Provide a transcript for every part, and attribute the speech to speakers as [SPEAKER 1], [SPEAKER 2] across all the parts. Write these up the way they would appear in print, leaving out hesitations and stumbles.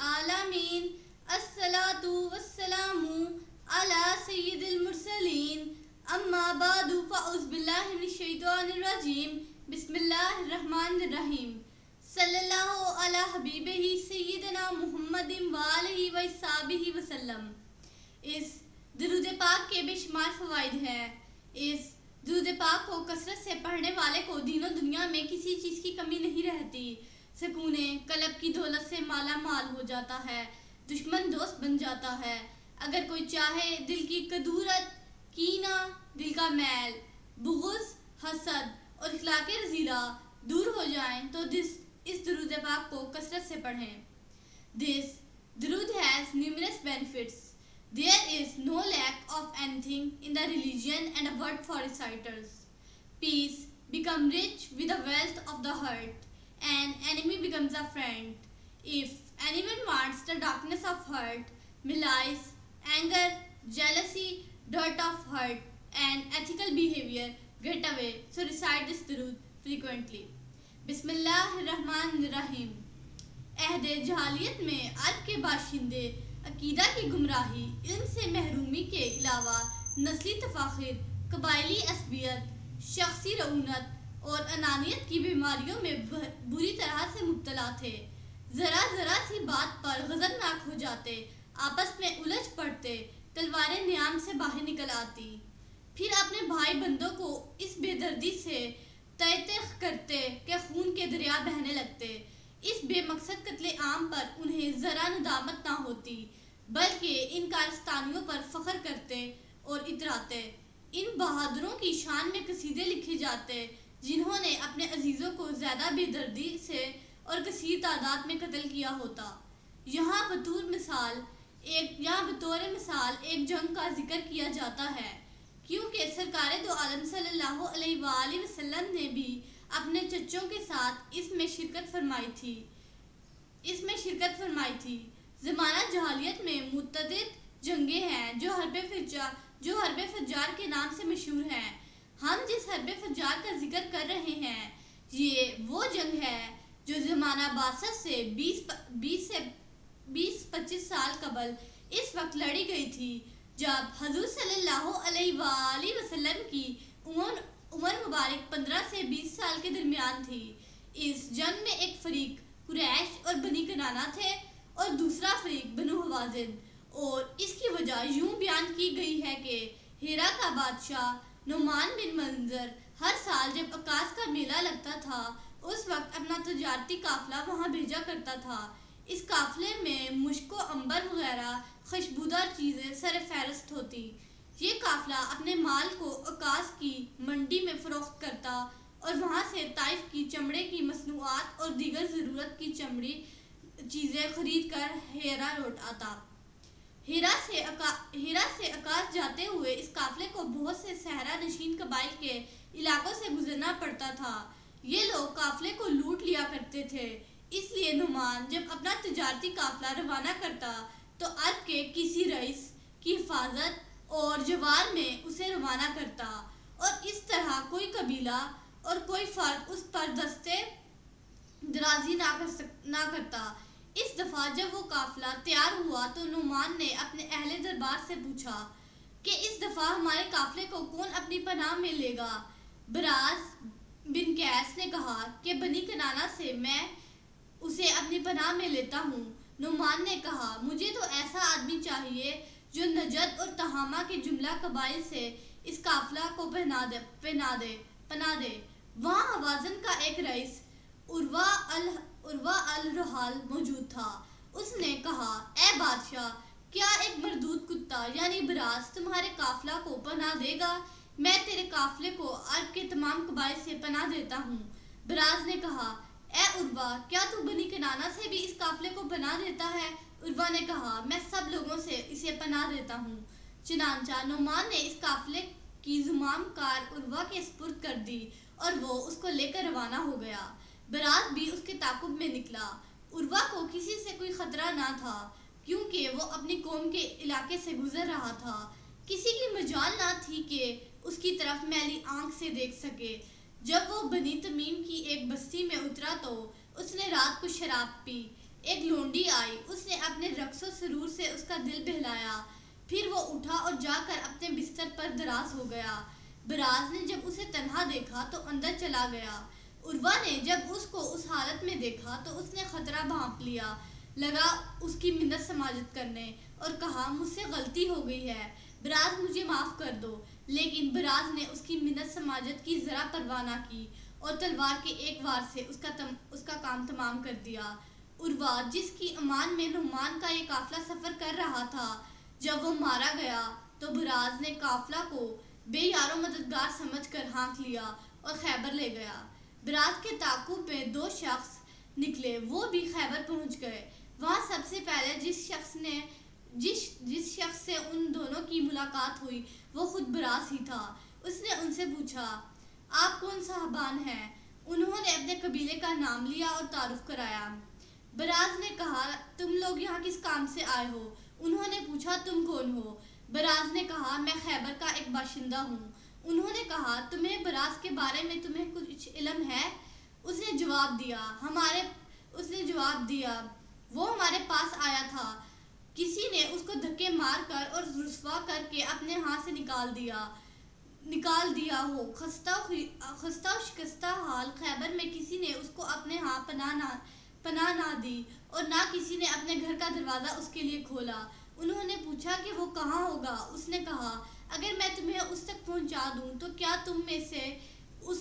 [SPEAKER 1] العالمین الصلاۃ والسلام علی سید المرسلین اما بعد فاعوذ باللہ من الشیطان الرجیم بسم اللہ الرحمن الرحیم صلی اللہ علی حبیبہ سیدنا محمد وآلہ وصحبہ وسلم۔ اس درود پاک کے بے شمار فوائد ہیں۔ اس درود پاک کو کثرت سے پڑھنے والے کو دین و دنیا میں کسی چیز کی کمی نہیں رہتی۔ سکون قلب کی دولت سے مالا مال ہو جاتا ہے، دشمن دوست بن جاتا ہے۔ اگر کوئی چاہے دل کی کدورت، کینہ، دل کا میل، بغض، حسد اور اخلاق رذیلہ دور ہو جائیں تو اس درود پاک کو کثرت سے پڑھیں۔ This درود has numerous benefits. There is no lack of anything in the religion and a word for reciters. Peace become rich with the wealth of the heart, and enemy becomes a friend. If anyone wants the darkness of heart, malice, anger, jealousy, dirt of heart, and ethical behavior get away. So recite this durood frequently. بسم اللہ الرحمن الرحیم۔ عہد جاہلیت میں عرب کے باشندے عقیدہ کی گمراہی، علم سے محرومی کے علاوہ نسلی تفاخر، قبائلی عصبیت، شخصی رعونت اور انانیت کی بیماریوں میں بری طرح سے مبتلا تھے۔ ذرا سی بات پر غضبناک ہو جاتے، آپس میں الجھ پڑتے، تلواریں نیام سے باہر نکل آتی، پھر اپنے بھائی بندوں کو اس بے دردی سے تیتخ کرتے کہ خون کے دریا بہنے لگتے۔ اس بے مقصد قتل عام پر انہیں ذرا ندامت نہ ہوتی، بلکہ ان کارستانیوں پر فخر کرتے اور اتراتے۔ ان بہادروں کی شان میں قصیدے لکھے جاتے جنہوں نے اپنے عزیزوں کو زیادہ بے دردی سے اور کثیر تعداد میں قتل کیا ہوتا۔ یہاں بطور مثال ایک جنگ کا ذکر کیا جاتا ہے، کیونکہ سرکار دو عالم صلی اللہ علیہ وآلہ وسلم نے بھی اپنے چچوں کے ساتھ اس میں شرکت فرمائی تھی۔ زمانہ جاہلیت میں متعدد جنگیں ہیں جو حرب فجار کے نام سے مشہور ہیں۔ ہم جس حرب فجار کا ذکر کر رہے ہیں یہ وہ جنگ ہے جو زمانہ بعثت سے 20-25 سال قبل اس وقت لڑی گئی تھی جب حضور صلی اللہ علیہ وآلہ وسلم کی عمر مبارک 15 سے 20 سال کے درمیان تھی۔ اس جنگ میں ایک فریق قریش اور بنی کنانہ تھے اور دوسرا فریق بنو حوازن، اور اس کی وجہ یوں بیان کی گئی ہے کہ ہیرا کا بادشاہ نعمان بن منظر ہر سال جب عکاس کا میلہ لگتا تھا اس وقت اپنا تجارتی قافلہ وہاں بھیجا کرتا تھا۔ اس قافلے میں مشک و عنبر وغیرہ خوشبودار چیزیں سر فہرست ہوتی۔ یہ قافلہ اپنے مال کو عکاس کی منڈی میں فروخت کرتا اور وہاں سے طائف کی چمڑے کی مصنوعات اور دیگر ضرورت کی چمڑی چیزیں خرید کر ہیرا لوٹ آتا۔ ہیرا سے عکاس جاتے ہوئے اس قافلے کو بہت سے صحرا نشین قبائل کے علاقوں سے گزرنا پڑتا تھا۔ یہ لوگ قافلے کو لوٹ لیا کرتے تھے، اس لیے نعمان جب اپنا تجارتی قافلہ روانہ کرتا تو عرب کے کسی رئیس کی حفاظت اور جوار میں اسے روانہ کرتا، اور اس طرح کوئی قبیلہ اور کوئی فرد اس پر دستے درازی نہ کرتا۔ اس دفعہ جب وہ قافلہ تیار ہوا تو نعمان نے اپنے اہل دربار سے پوچھا کہ اس دفعہ ہمارے قافلے کو کون اپنی پناہ میں لے گا؟ براز بن قیس نے کہا کہ بنی کنانہ سے میں اسے اپنی پناہ میں لیتا ہوں۔ نعمان نے کہا مجھے تو ایسا آدمی چاہیے جو نجد اور تہامہ کے جملہ قبائل سے اس قافلہ کو پناہ دے۔ وہاں حوازن کا ایک رئیس عروہ الرحال موجود تھا۔ اس نے کہا اے بادشاہ، کیا ایک مردود کتا یعنی براز تمہارے قافلہ کو پناہ دے گا؟ میں تیرے قافلے کو عرب کے تمام قبائل سے پناہ دیتا ہوں۔ براز نے کہا اے عروہ، کیا تو بنی کنانہ سے بھی اس قافلے کو پناہ دیتا ہے؟ عروہ نے کہا میں سب لوگوں سے اسے پناہ دیتا ہوں۔ چنانچہ نعمان نے اس قافلے کی زمام کار عروہ کے سپرد کر دی اور وہ اس کو لے کر روانہ ہو گیا۔ براز بھی اس کے تعاقب میں نکلا۔ عروہ کو کسی سے کوئی خطرہ نہ تھا کیونکہ وہ اپنی قوم کے علاقے سے گزر رہا تھا۔ کسی کی مجال نہ تھی کہ اس کی طرف میلی آنکھ سے دیکھ سکے۔ جب وہ بنی تمیم کی ایک بستی میں اترا تو اس نے رات کو شراب پی، ایک لونڈی آئی، اس نے اپنے رقص و سرور سے اس کا دل بہلایا، پھر وہ اٹھا اور جا کر اپنے بستر پر دراز ہو گیا۔ براز نے جب اسے تنہا دیکھا تو اندر چلا گیا۔ عروہ نے جب اس کو اس حالت میں دیکھا تو اس نے خطرہ بھانپ لیا، لگا اس کی منت سماجت کرنے اور کہا مجھ سے غلطی ہو گئی ہے، براز مجھے معاف کر دو۔ لیکن براز نے اس کی منت سماجت کی ذرا پرواہ نہ کی اور تلوار کے ایک وار سے اس کا کام تمام کر دیا۔ عروہ جس کی امان میں نعمان کا یہ قافلہ سفر کر رہا تھا، جب وہ مارا گیا تو براز نے قافلہ کو بے یار و مددگار سمجھ کر ہانک لیا اور خیبر لے گیا۔ براز کے تعاقب میں 2 شخص نکلے، وہ بھی خیبر پہنچ گئے۔ وہاں سب سے پہلے جس شخص سے ان دونوں کی ملاقات ہوئی وہ خود براز ہی تھا۔ اس نے ان سے پوچھا، آپ کون صاحبان ہیں؟ انہوں نے اپنے قبیلے کا نام لیا اور تعارف کرایا۔ براز نے کہا، تم لوگ یہاں کس کام سے آئے ہو؟ انہوں نے پوچھا، تم کون ہو؟ براز نے کہا، میں خیبر کا ایک باشندہ ہوں۔ انہوں نے کہا، تمہیں براز کے بارے میں تمہیں کچھ علم ہے؟ اس نے جواب دیا، وہ ہمارے پاس آیا تھا، کسی نے اس کو دھکے مار کر اور رسوا کر کے اپنے ہاتھ سے نکال دیا ہو۔ خستہ و شکستہ حال خیبر میں کسی نے اس کو اپنے ہاں پناہ نہ دی اور نہ کسی نے اپنے گھر کا دروازہ اس کے لیے کھولا۔ انہوں نے پوچھا کہ وہ کہاں ہوگا؟ اس نے کہا، اگر میں تمہیں اس تک پہنچا دوں تو کیا تم میں سے اس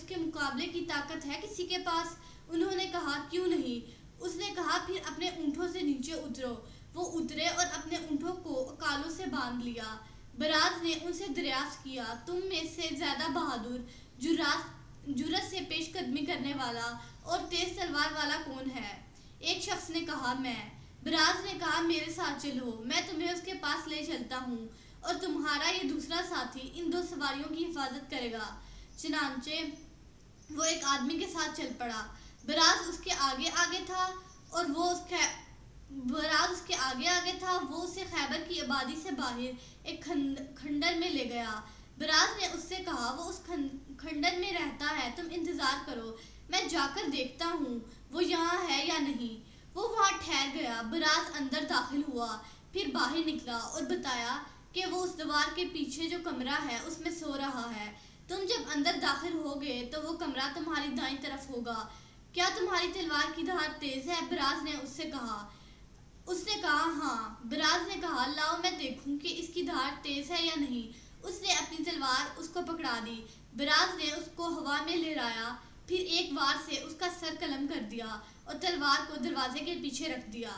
[SPEAKER 1] کے مقابلے کی طاقت ہے کسی کے پاس؟ انہوں نے کہا، کیوں نہیں؟ اس نے کہا، پھر اپنے اونٹوں سے نیچے اترو۔ وہ اترے اور اپنے اونٹوں کو اکالوں سے باندھ لیا۔ براز نے ان سے دریافت کیا، تم میں سے زیادہ بہادر، جرأت سے پیش قدمی کرنے والا اور تیز تلوار والا کون ہے؟ ایک شخص نے کہا، میں۔ براز نے کہا، میرے ساتھ چلو، میں تمہیں اس کے پاس لے چلتا ہوں اور تمہارا یہ دوسرا ساتھی ان 2 سواریوں کی حفاظت کرے گا۔ چنانچہ وہ ایک آدمی کے ساتھ چل پڑا۔ براز اس کے آگے آگے تھا، وہ اسے خیبر کی آبادی سے باہر ایک کھنڈر میں لے گیا۔ براز نے اس سے کہا، وہ اس کھنڈر میں رہتا ہے، تم انتظار کرو، میں جا کر دیکھتا ہوں وہ یہاں ہے یا نہیں۔ وہ وہاں ٹھہر گیا۔ براز اندر داخل ہوا، پھر باہر نکلا اور بتایا کہ وہ اس دیوار کے پیچھے جو کمرہ ہے اس میں سو رہا ہے۔ تم جب اندر داخل ہوگے تو وہ کمرہ تمہاری دائیں طرف ہوگا۔ کیا تمہاری تلوار کی دھار تیز ہے؟ براز نے اس سے کہا۔ اس نے کہا، ہاں۔ براز نے کہا، لاؤ میں دیکھوں کہ اس کی دھار تیز ہے یا نہیں۔ اس نے اپنی تلوار اس کو پکڑا دی۔ براز نے اس کو ہوا میں لہرایا، پھر ایک وار سے اس کا سر قلم کر دیا اور تلوار کو دروازے کے پیچھے رکھ دیا۔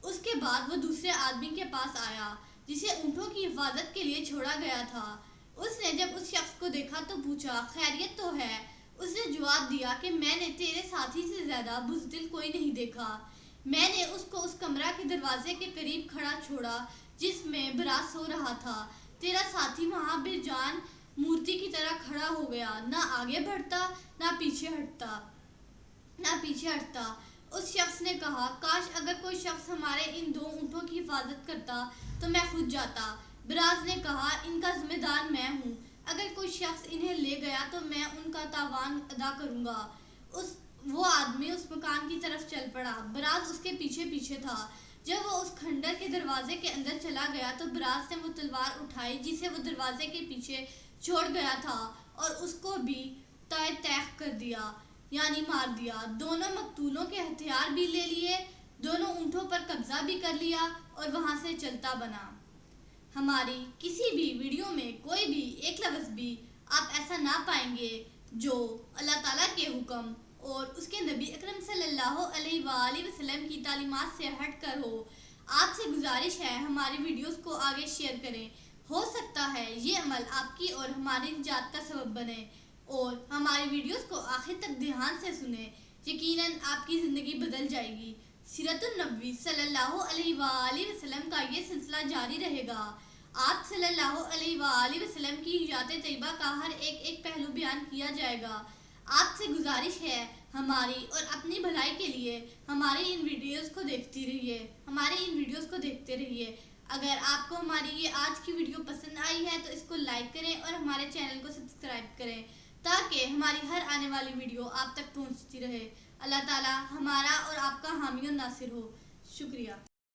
[SPEAKER 1] اس کے بعد وہ دوسرے آدمی کے پاس آیا جسے اونٹوں کی حفاظت کے لیے چھوڑا گیا تھا۔ اس نے جب اس شخص کو دیکھا تو پوچھا، خیریت تو ہے؟ اس نے جواب دیا کہ میں نے تیرے ساتھی سے زیادہ بزدل کوئی نہیں دیکھا۔ میں نے اس کو اس کمرہ کے دروازے کے قریب کھڑا چھوڑا جس میں براز سو رہا تھا۔ تیرا ساتھی وہاں بے جان مورتی کی طرح کھڑا ہو گیا، نہ آگے بڑھتا نہ پیچھے ہٹتا۔ اس شخص نے کہا، کاش اگر کوئی شخص ہمارے ان 2 اونٹوں کی حفاظت کرتا تو میں خود جاتا۔ براز نے کہا، ان کا ذمہ دار میں ہوں، اگر کوئی شخص انہیں لے گیا تو میں ان کا تاوان ادا کروں گا۔ وہ آدمی اس مکان کی طرف چل پڑا۔ براز اس کے پیچھے پیچھے تھا۔ جب وہ اس کھنڈر کے دروازے کے اندر چلا گیا تو براز نے وہ تلوار اٹھائی جسے وہ دروازے کے پیچھے چھوڑ گیا تھا اور اس کو بھی تیخ کر دیا، یعنی مار دیا۔ دونوں مقتولوں کے ہتھیار بھی لے لیے، دونوں اونٹوں پر قبضہ بھی کر لیا اور وہاں سے چلتا بنا۔ ہماری کسی بھی ویڈیو میں کوئی بھی ایک لفظ بھی آپ ایسا نہ پائیں گے جو اللہ تعالیٰ کے حکم اور اس کے نبی اکرم صلی اللہ علیہ وآلہ وسلم کی تعلیمات سے ہٹ کر ہو۔ آپ سے گزارش ہے ہماری ویڈیوز کو آگے شیئر کریں، ہو سکتا ہے یہ عمل آپ کی اور ہماری نجات کا سبب بنے، اور ہماری ویڈیوز کو آخر تک دھیان سے سنیں، یقیناً آپ کی زندگی بدل جائے گی۔ سیرت النبی صلی اللہ علیہ وآلہ وسلم کا یہ سلسلہ جاری رہے گا۔ آپ صلی اللہ علیہ وآلہ وسلم کی حیات طیبہ کا ہر ایک پہلو بیان کیا جائے گا۔ آپ سے گزارش ہے ہماری اور اپنی بھلائی کے لیے ہماری ان ویڈیوز کو دیکھتے رہیے۔ اگر آپ کو ہماری یہ آج کی ویڈیو پسند آئی ہے تو اس کو لائک کریں اور ہمارے چینل کو سبسکرائب کریں تاکہ ہماری ہر آنے والی ویڈیو آپ تک پہنچتی رہے۔ اللہ تعالیٰ ہمارا اور آپ کا حامی و ناصر ہو. شکریہ.